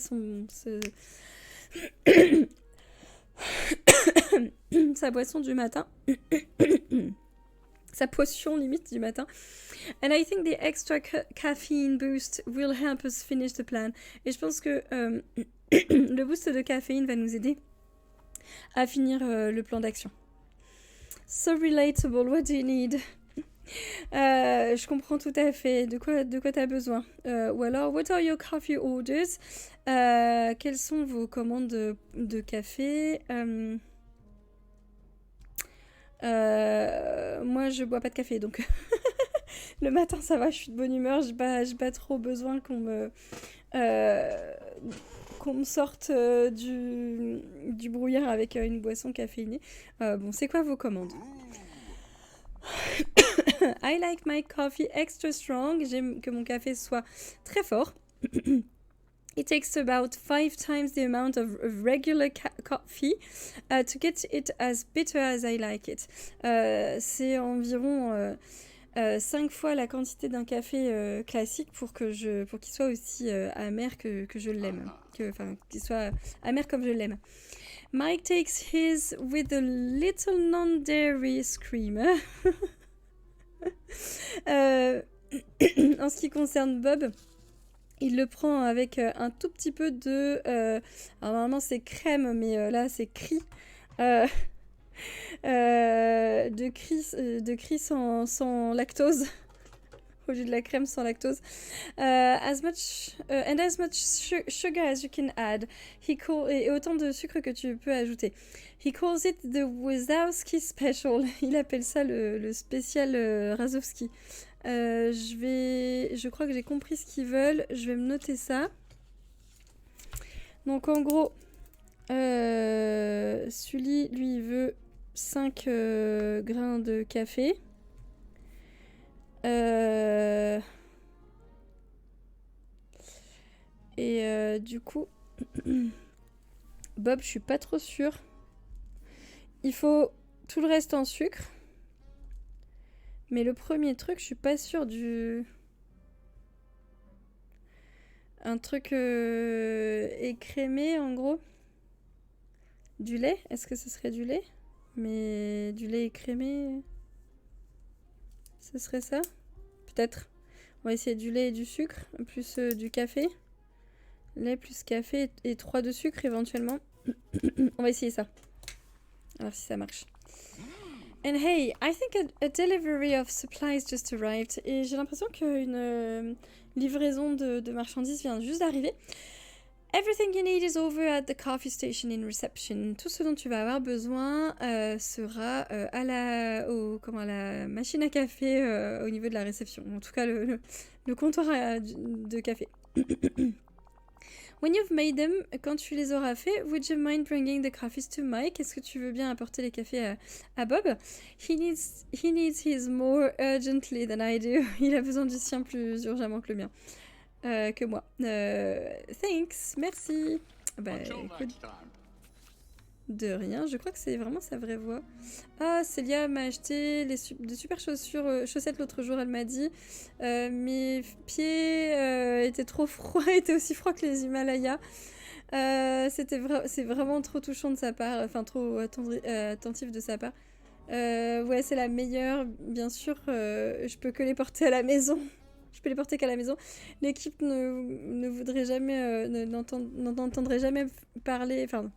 sa boisson du matin. Sa potion limite du matin. And I think the extra caffeine boost will help us finish the plan. Et je pense que le boost de caféine va nous aider à finir le plan d'action. So relatable, what do you need? Je comprends tout à fait de quoi t'as besoin. Ou alors, what are your coffee orders? Quelles sont vos commandes de café? Moi, je bois pas de café, donc le matin, ça va, je suis de bonne humeur. J'ai pas trop besoin qu'on me sorte du brouillard avec une boisson caféinée. Bon, c'est quoi vos commandes? I like my coffee extra strong. J'aime que mon café soit très fort. It takes about 5 times the amount of regular coffee to get it as bitter as I like it. C'est environ 5 fois la quantité d'un café classique pour qu'il soit aussi amer que je l'aime. Qu'il soit amer comme je l'aime. Mike takes his with a little non-dairy screamer. En ce qui concerne Bob, il le prend avec un tout petit peu de... alors normalement c'est crème, mais là c'est cri. De cri sans lactose. Au lieu de la crème sans lactose. As much sugar as you can add. Et autant de sucre que tu peux ajouter. He calls it the Wazowski Special. Il appelle ça le spécial Razowski. Je crois que j'ai compris ce qu'ils veulent. Je vais me noter ça. Donc en gros, Sully, lui, il veut 5 grains de café. Et du coup, Bob, je suis pas trop sûre. Il faut tout le reste en sucre. Mais le premier truc, je suis pas sûre du... Un truc écrémé, en gros. Du lait? Est-ce que ce serait du lait? Mais du lait écrémé... Ce serait ça? Peut-être. On va essayer du lait et du sucre, plus du café. Lait plus café et 3 de sucre éventuellement. On va essayer ça. Alors si ça marche. And hey, I think a delivery of supplies just arrived. Et j'ai l'impression qu'une livraison de marchandises vient juste d'arriver. Everything you need is over at the coffee station in reception. Tout ce dont tu vas avoir besoin sera à la machine à café au niveau de la réception. En tout cas, le comptoir de café. When you've made them, quand tu les auras fait, would you mind bringing the coffees to Mike? Est-ce que tu veux bien apporter les cafés à Bob? He needs his more urgently than I do. Il a besoin du sien plus urgemment que le mien. Que moi. Thanks, merci. Bah, écoute, de rien, je crois que c'est vraiment sa vraie voix. Ah, Célia m'a acheté de super chaussettes l'autre jour, elle m'a dit. Mes pieds étaient trop froids, étaient aussi froids que les Himalayas. C'est vraiment trop touchant de sa part, enfin trop attentif de sa part. Ouais, c'est la meilleure, bien sûr, je peux que les porter à la maison. Je peux les porter qu'à la maison. L'équipe ne voudrait jamais, n'entendrait jamais parler, enfin,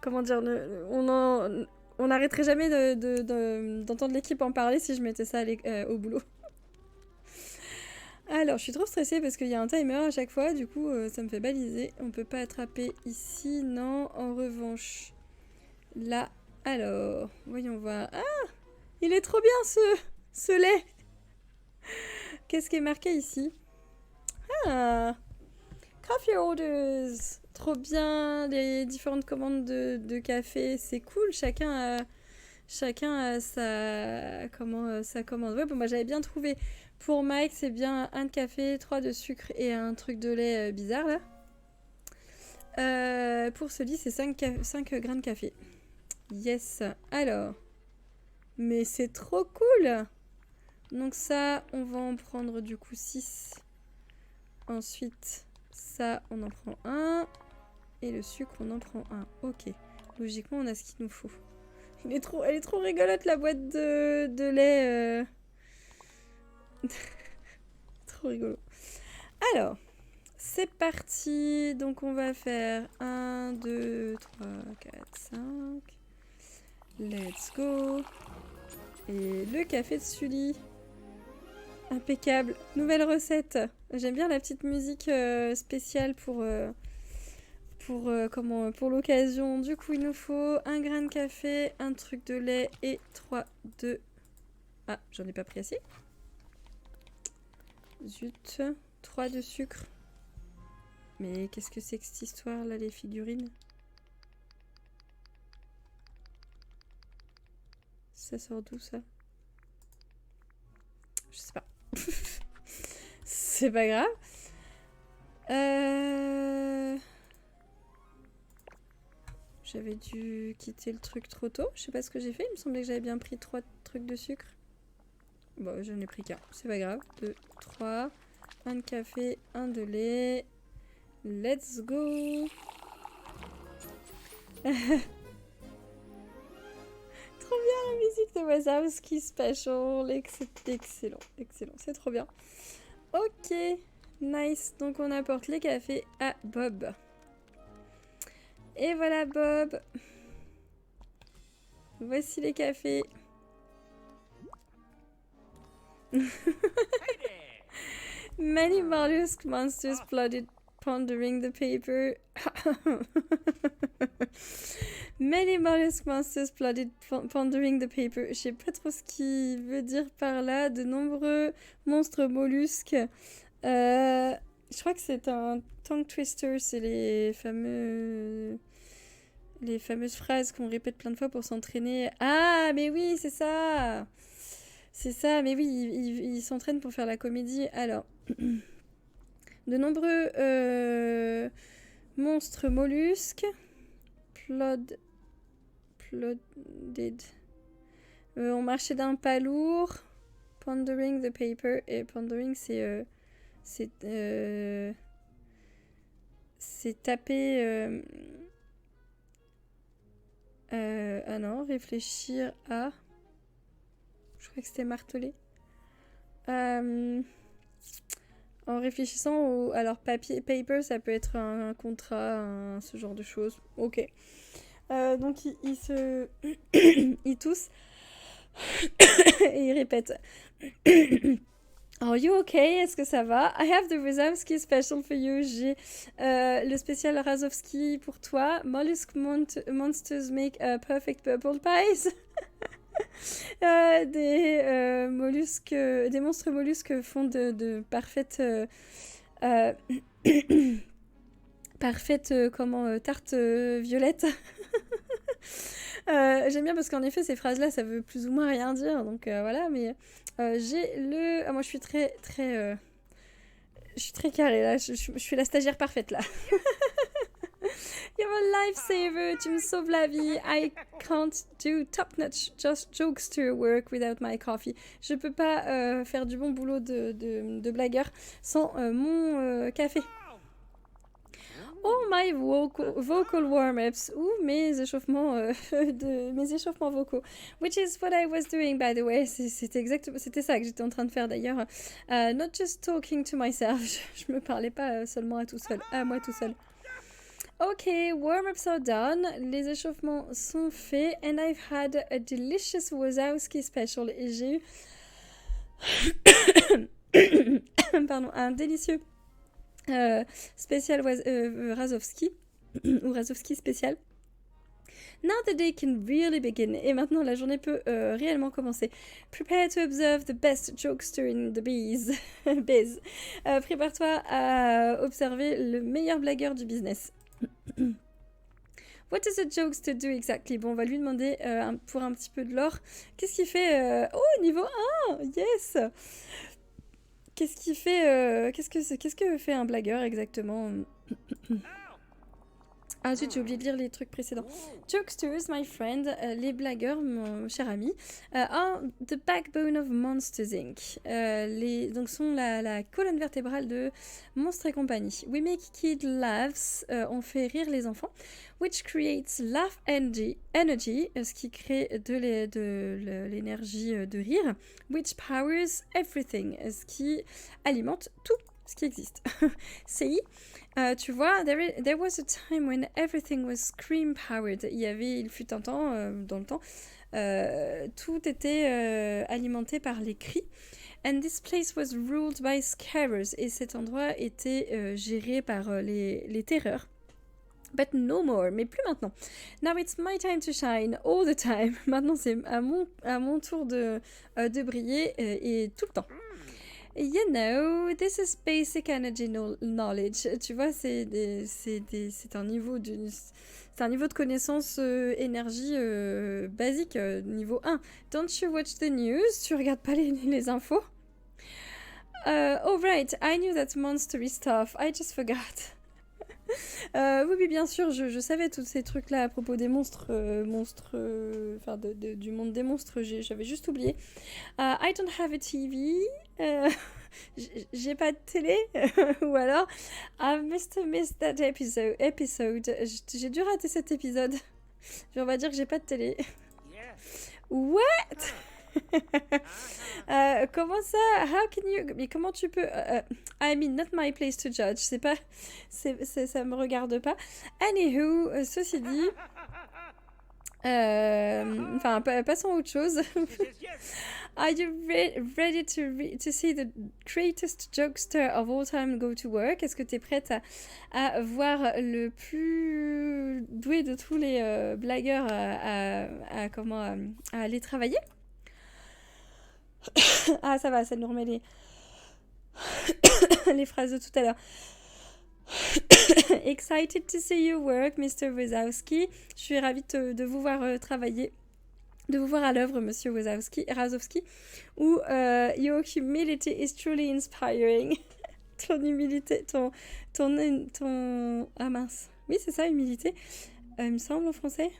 comment dire, on n'arrêterait jamais d'entendre l'équipe en parler si je mettais ça au boulot. Alors, je suis trop stressée parce qu'il y a un timer à chaque fois, du coup, ça me fait baliser. On peut pas attraper ici, non. En revanche, là, alors, voyons voir. Ah, il est trop bien ce lait. Qu'est-ce qui est marqué ici? Ah, coffee orders. Trop bien, les différentes commandes de café, c'est cool. Chacun a sa commande. Ouais, bon, moi j'avais bien trouvé. Pour Mike, c'est bien un de café, 3 de sucre et un truc de lait bizarre là. Pour celui, c'est 5 grains de café. Yes. Alors. Mais c'est trop cool. Donc ça, on va en prendre du coup 6. Ensuite, ça, on en prend un. Et le sucre, on en prend un. Ok. Logiquement, on a ce qu'il nous faut. Elle est trop rigolote, la boîte de lait. Trop rigolo. Alors, c'est parti. Donc, on va faire 1, 2, 3, 4, 5. Let's go. Et le café de Sully. Impeccable. Nouvelle recette. J'aime bien la petite musique spéciale pour l'occasion. Du coup, il nous faut un grain de café, un truc de lait et 3 de... Ah, j'en ai pas pris assez. Zut. 3 de sucre. Mais qu'est-ce que c'est que cette histoire là, les figurines? Ça sort d'où ça? Je sais pas. C'est pas grave. J'avais dû quitter le truc trop tôt. Je sais pas ce que j'ai fait. Il me semblait que j'avais bien pris 3 trucs de sucre. Bon, je n'ai pris qu'un. C'est pas grave. 2, 3. Un de café, un de lait. Let's go. Trop bien la musique de Wazowski Special. Excellent. C'est trop bien. Ok. Nice. Donc on apporte les cafés à Bob. Et voilà Bob. Voici les cafés. Many mollusk monsters plodded pondering the paper. Many mollusk monsters plodded pondering the paper. Je sais pas trop ce qu'il veut dire par là. De nombreux monstres mollusques. Je crois que c'est un tongue twister. C'est les fameuses phrases qu'on répète plein de fois pour s'entraîner. Ah, mais oui, c'est ça. C'est ça, mais oui, il s'entraîne pour faire la comédie. Alors, de nombreux monstres mollusques plodded. On marchait d'un pas lourd. Pondering the paper. Et pondering, c'est taper... ah non, réfléchir à... Je crois que c'était marteler. En réfléchissant alors paper, ça peut être un contrat, ce genre de choses. Ok. Donc il se... il tousse. Et il répète. Are you okay? Est-ce que ça va? I have the Wazowski special for you. J'ai le spécial Razowski pour toi. Mollusk monsters make a perfect purple pies. Des monstres mollusques font de parfaites tartes violettes. J'aime bien parce qu'en effet ces phrases là ça veut plus ou moins rien dire, donc voilà, mais j'ai le... moi je suis très carrée là, je suis la stagiaire parfaite là. You're a lifesaver, tu me sauves la vie. I can't do top-notch jokes to work without my coffee. Je peux pas faire du bon boulot de blagueur sans mon café. Oh, my vocal warm-ups. Ou mes échauffements vocaux. Which is what I was doing, by the way. C'était ça que j'étais en train de faire d'ailleurs. Not just talking to myself. Je me parlais pas seulement à moi tout seul. Ok, warm-ups are done. Les échauffements sont faits. And I've had a delicious Wazowski special. Et j'ai eu... pardon, un délicieux spécial Razowski, ou Razowski spécial. Now the day can really begin. Et maintenant, la journée peut réellement commencer. Prepare to observe the best jokester in the biz. Prépare-toi à observer le meilleur blagueur du business. What does a jokester do exactly? Bon, on va lui demander pour un petit peu de l'or. Qu'est-ce qu'il fait Oh, niveau 1! Yes! Qu'est-ce qu'il fait qu'est-ce que fait un blagueur exactement? Ah zut, j'ai oublié de lire les trucs précédents. Jokesters, my friend, les blagueurs, mon cher ami, are the backbone of Monsters Inc. Donc sont la colonne vertébrale de Monstres et compagnie. We make kids laughs, on fait rire les enfants, which creates laugh energy, ce qui crée de l'énergie de rire, which powers everything, ce qui alimente tout ce qui existe. CI. Tu vois, there was a time when everything was scream powered. Il fut un temps, dans le temps, tout était alimenté par les cris. And this place was ruled by scarers. Et cet endroit était géré par les terreurs. But no more, mais plus maintenant. Now it's my time to shine all the time. Maintenant c'est à mon tour de briller et tout le temps. You know, this is basic energy knowledge. Tu vois, c'est un niveau de connaissance énergie basique, niveau 1. Don't you watch the news? Tu regardes pas les infos? Oh right, I knew that monstery stuff. I just forgot. Oui, bien sûr, je savais tous ces trucs-là à propos des monstres, enfin du monde des monstres, j'avais juste oublié. I don't have a TV, j'ai pas de télé, ou alors I must have missed that episode. J'ai dû rater cet épisode. On va dire que j'ai pas de télé. What? Comment ça? How can you? Mais comment tu peux? I mean, not my place to judge. Ça me regarde pas. Anywho, ceci dit, enfin, passons à autre chose. Are you ready to see the greatest jokester of all time go to work? Est-ce que tu es prête à voir le plus doué de tous les blagueurs à aller travailler? Ah, ça va, ça nous remet les phrases de tout à l'heure. Excited to see you work, Mr. Wazowski. Je suis ravie de vous voir travailler, de vous voir à l'œuvre, Monsieur Razowski. Ou your humility is truly inspiring. Ton humilité, ton... Ah mince. Oui, c'est ça, humilité. Il me semble en français.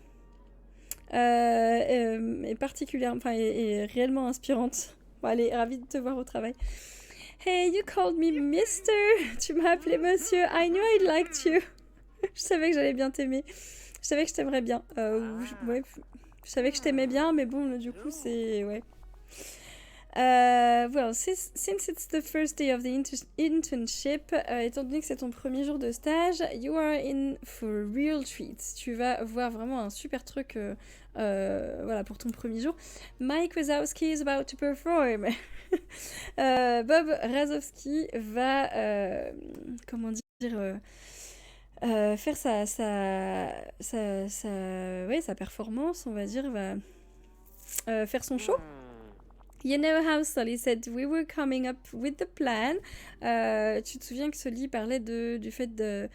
Est particulièrement, enfin, est réellement inspirante. Bon, allez, ravie de te voir au travail. Hey, you called me Mister. Tu m'as appelé Monsieur. I knew I liked you. Je savais que j'allais bien t'aimer. Je savais que je t'aimerais bien. Ouais, je savais que je t'aimais bien, mais bon, du coup, c'est... Ouais. Well, since it's the first day of the internship, étant donné que c'est ton premier jour de stage, you are in for a real treat. Tu vas voir vraiment un super truc voilà, pour ton premier jour. Mike Wazowski is about to perform. Bob Razowski va, comment dire, faire sa performance, on va dire, va faire son show. You know how Sully said we were coming up with the plan. Tu te souviens que Sully parlait du fait de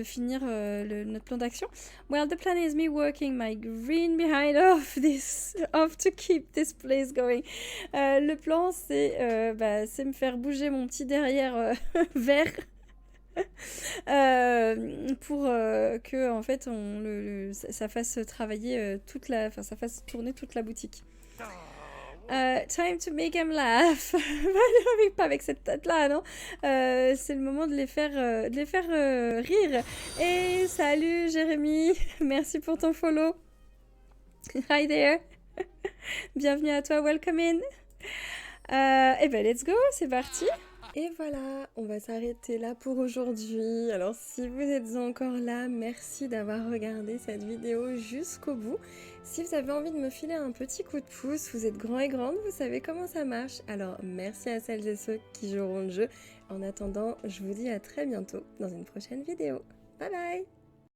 finir notre plan d'action? Well, the plan is me working my green behind off to keep this place going. Le plan, c'est me faire bouger mon petit derrière vert. Pour que en fait ça fasse travailler ça fasse tourner toute la boutique. Time to make them laugh. Pas avec cette tête là, non. C'est le moment de les faire rire. Et salut Jérémy, merci pour ton follow. Hi there. Bienvenue à toi, welcome in. Et ben let's go, c'est parti. Et voilà, on va s'arrêter là pour aujourd'hui. Alors si vous êtes encore là, merci d'avoir regardé cette vidéo jusqu'au bout. Si vous avez envie de me filer un petit coup de pouce, vous êtes grands et grandes, vous savez comment ça marche. Alors merci à celles et ceux qui joueront le jeu. En attendant, je vous dis à très bientôt dans une prochaine vidéo. Bye bye!